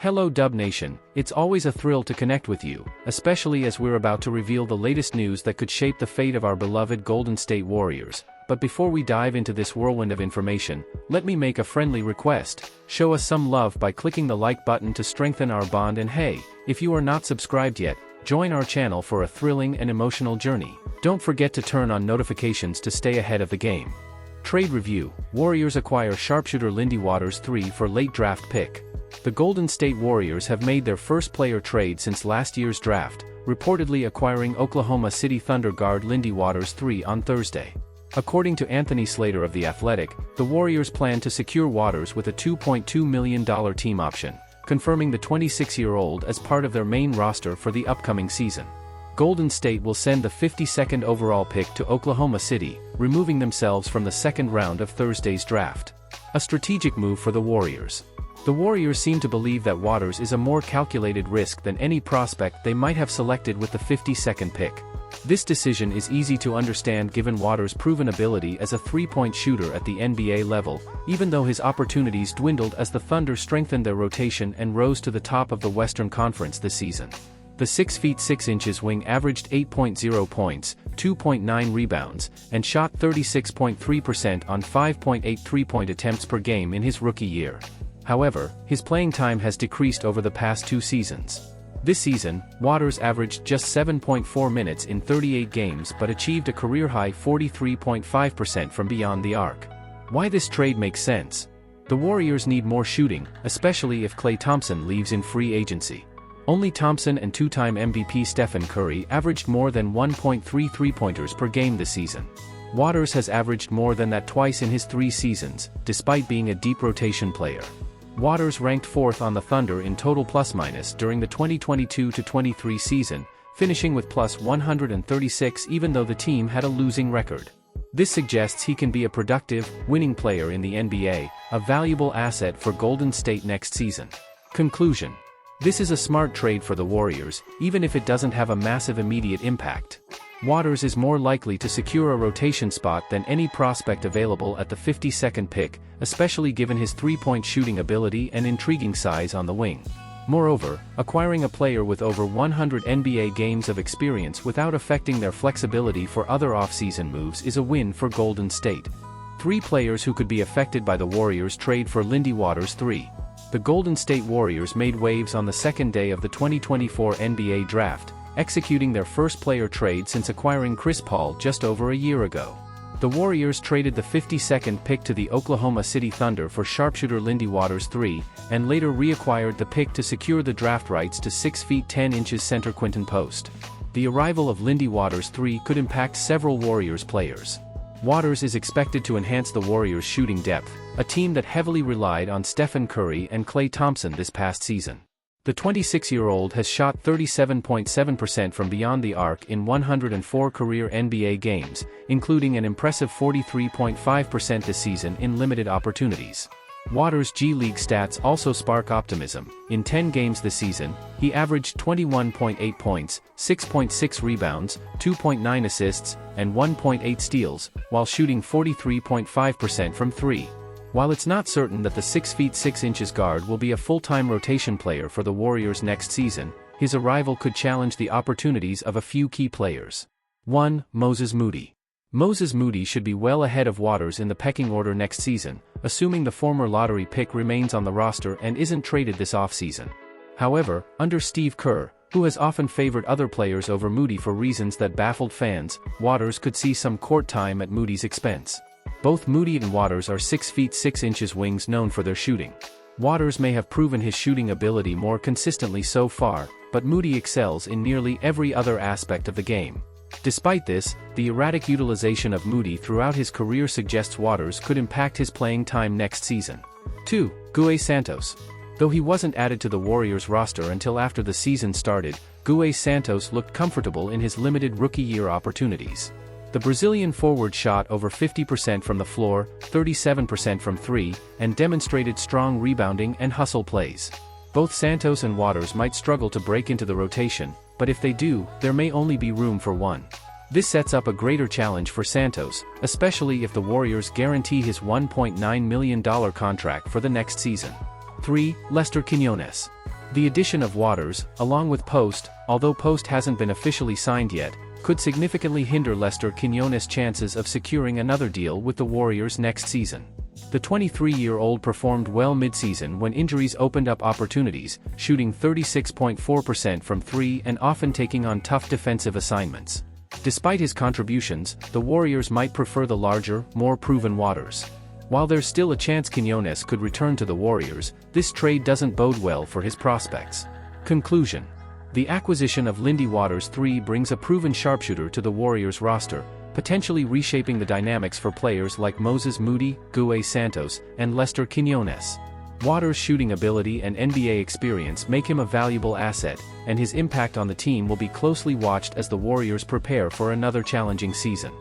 Hello Dub Nation, it's always a thrill to connect with you, especially as we're about to reveal the latest news that could shape the fate of our beloved Golden State Warriors. But before we dive into this whirlwind of information, let me make a friendly request. Show us some love by clicking the like button to strengthen our bond, and hey, if you are not subscribed yet, join our channel for a thrilling and emotional journey. Don't forget to turn on notifications to stay ahead of the game. Trade review: Warriors acquire sharpshooter Lindy Waters III for late draft pick. The Golden State Warriors have made their first player trade since last year's draft, reportedly acquiring Oklahoma City Thunder guard Lindy Waters III on Thursday. According to Anthony Slater of The Athletic, the Warriors plan to secure Waters with a $2.2 million team option, confirming the 26-year-old as part of their main roster for the upcoming season. Golden State will send the 52nd overall pick to Oklahoma City, removing themselves from the second round of Thursday's draft. A strategic move for the Warriors. The Warriors seem to believe that Waters is a more calculated risk than any prospect they might have selected with the 52nd pick. This decision is easy to understand given Waters' proven ability as a three-point shooter at the NBA level, even though his opportunities dwindled as the Thunder strengthened their rotation and rose to the top of the Western Conference this season. The 6 feet 6 inches wing averaged 8.0 points, 2.9 rebounds, and shot 36.3% on 5.8 three-point attempts per game in his rookie year. However, his playing time has decreased over the past 2 seasons. This season, Waters averaged just 7.4 minutes in 38 games but achieved a career-high 43.5% from beyond the arc. Why this trade makes sense? The Warriors need more shooting, especially if Klay Thompson leaves in free agency. Only Thompson and two-time MVP Stephen Curry averaged more than 1.3 three-pointers per game this season. Waters has averaged more than that twice in his 3 seasons, despite being a deep rotation player. Waters ranked 4th on the Thunder in total plus-minus during the 2022-23 season, finishing with plus 136 even though the team had a losing record. This suggests he can be a productive, winning player in the NBA, a valuable asset for Golden State next season. Conclusion: this is a smart trade for the Warriors, even if it doesn't have a massive immediate impact. Waters is more likely to secure a rotation spot than any prospect available at the 52nd pick, especially given his three-point shooting ability and intriguing size on the wing. Moreover, acquiring a player with over 100 NBA games of experience without affecting their flexibility for other off-season moves is a win for Golden State. 3 players who could be affected by the Warriors' trade for Lindy Waters III. The Golden State Warriors made waves on the second day of the 2024 NBA Draft, executing their first player trade since acquiring Chris Paul just over a year ago. The Warriors traded the 52nd pick to the Oklahoma City Thunder for sharpshooter Lindy Waters III, and later reacquired the pick to secure the draft rights to 6 feet 10 inches center Quinton Post. The arrival of Lindy Waters III could impact several Warriors players. Waters is expected to enhance the Warriors' shooting depth, a team that heavily relied on Stephen Curry and Klay Thompson this past season. The 26-year-old has shot 37.7% from beyond the arc in 104 career NBA games, including an impressive 43.5% this season in limited opportunities. Waters' G League stats also spark optimism. In 10 games this season, he averaged 21.8 points, 6.6 rebounds, 2.9 assists, and 1.8 steals, while shooting 43.5% from 3. While it's not certain that the 6 feet 6 inches guard will be a full-time rotation player for the Warriors next season, his arrival could challenge the opportunities of a few key players. 1. Moses Moody. Moses Moody should be well ahead of Waters in the pecking order next season, assuming the former lottery pick remains on the roster and isn't traded this offseason. However, under Steve Kerr, who has often favored other players over Moody for reasons that baffled fans, Waters could see some court time at Moody's expense. Both Moody and Waters are 6 feet 6 inches wings known for their shooting. Waters may have proven his shooting ability more consistently so far, but Moody excels in nearly every other aspect of the game. Despite this, the erratic utilization of Moody throughout his career suggests Waters could impact his playing time next season. 2. Guy Santos. Though he wasn't added to the Warriors roster until after the season started, Guy Santos looked comfortable in his limited rookie year opportunities. The Brazilian forward shot over 50% from the floor, 37% from 3, and demonstrated strong rebounding and hustle plays. Both Santos and Waters might struggle to break into the rotation, but if they do, there may only be room for one. This sets up a greater challenge for Santos, especially if the Warriors guarantee his $1.9 million contract for the next season. 3. Lester Quinones. The addition of Waters, along with Post, although Post hasn't been officially signed yet, could significantly hinder Lester Quiñones' chances of securing another deal with the Warriors next season. The 23-year-old performed well mid-season when injuries opened up opportunities, shooting 36.4% from three and often taking on tough defensive assignments. Despite his contributions, the Warriors might prefer the larger, more proven Waters. While there's still a chance Quiñones could return to the Warriors, this trade doesn't bode well for his prospects. Conclusion. The acquisition of Lindy Waters III brings a proven sharpshooter to the Warriors roster, potentially reshaping the dynamics for players like Moses Moody, Gué Santos, and Lester Quiñones. Waters' shooting ability and NBA experience make him a valuable asset, and his impact on the team will be closely watched as the Warriors prepare for another challenging season.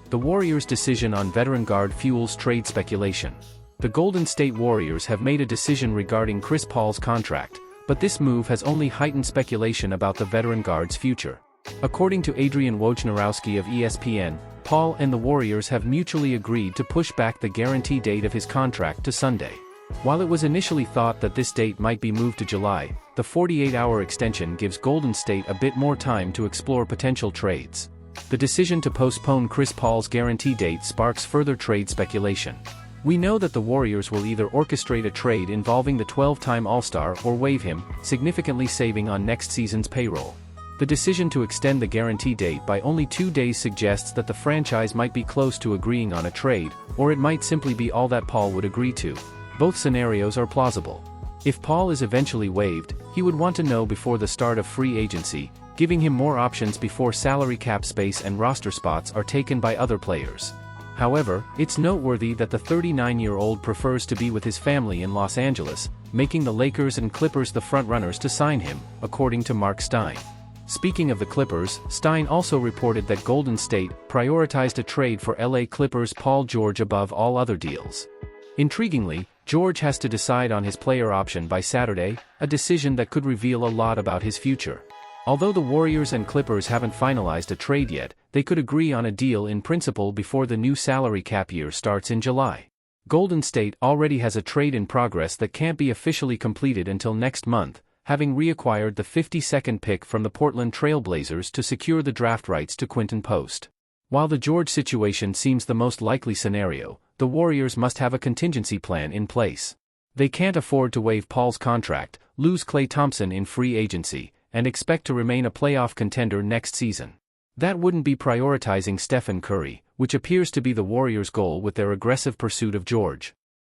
The Warriors' decision on veteran guard fuels trade speculation. The Golden State Warriors have made a decision regarding Chris Paul's contract, but this move has only heightened speculation about the veteran guard's future. According to Adrian Wojnarowski of ESPN, Paul and the Warriors have mutually agreed to push back the guarantee date of his contract to Sunday. While it was initially thought that this date might be moved to July, the 48-hour extension gives Golden State a bit more time to explore potential trades. The decision to postpone Chris Paul's guarantee date sparks further trade speculation. We know that the Warriors will either orchestrate a trade involving the 12-time All-Star or waive him, significantly saving on next season's payroll. The decision to extend the guarantee date by only 2 days suggests that the franchise might be close to agreeing on a trade, or it might simply be all that Paul would agree to. Both scenarios are plausible. If Paul is eventually waived, he would want to know before the start of free agency, giving him more options before salary cap space and roster spots are taken by other players. However, it's noteworthy that the 39-year-old prefers to be with his family in Los Angeles, making the Lakers and Clippers the frontrunners to sign him, according to Mark Stein. Speaking of the Clippers, Stein also reported that Golden State prioritized a trade for LA Clippers Paul George above all other deals. Intriguingly, George has to decide on his player option by Saturday, a decision that could reveal a lot about his future. Although the Warriors and Clippers haven't finalized a trade yet, they could agree on a deal in principle before the new salary cap year starts in July. Golden State already has a trade in progress that can't be officially completed until next month, having reacquired the 52nd pick from the Portland Trail Blazers to secure the draft rights to Quinton Post. While the George situation seems the most likely scenario, the Warriors must have a contingency plan in place. They can't afford to waive Paul's contract, lose Klay Thompson in free agency, and expect to remain a playoff contender next season. That wouldn't be prioritizing Stephen Curry, which appears to be the Warriors' goal with their aggressive pursuit of George.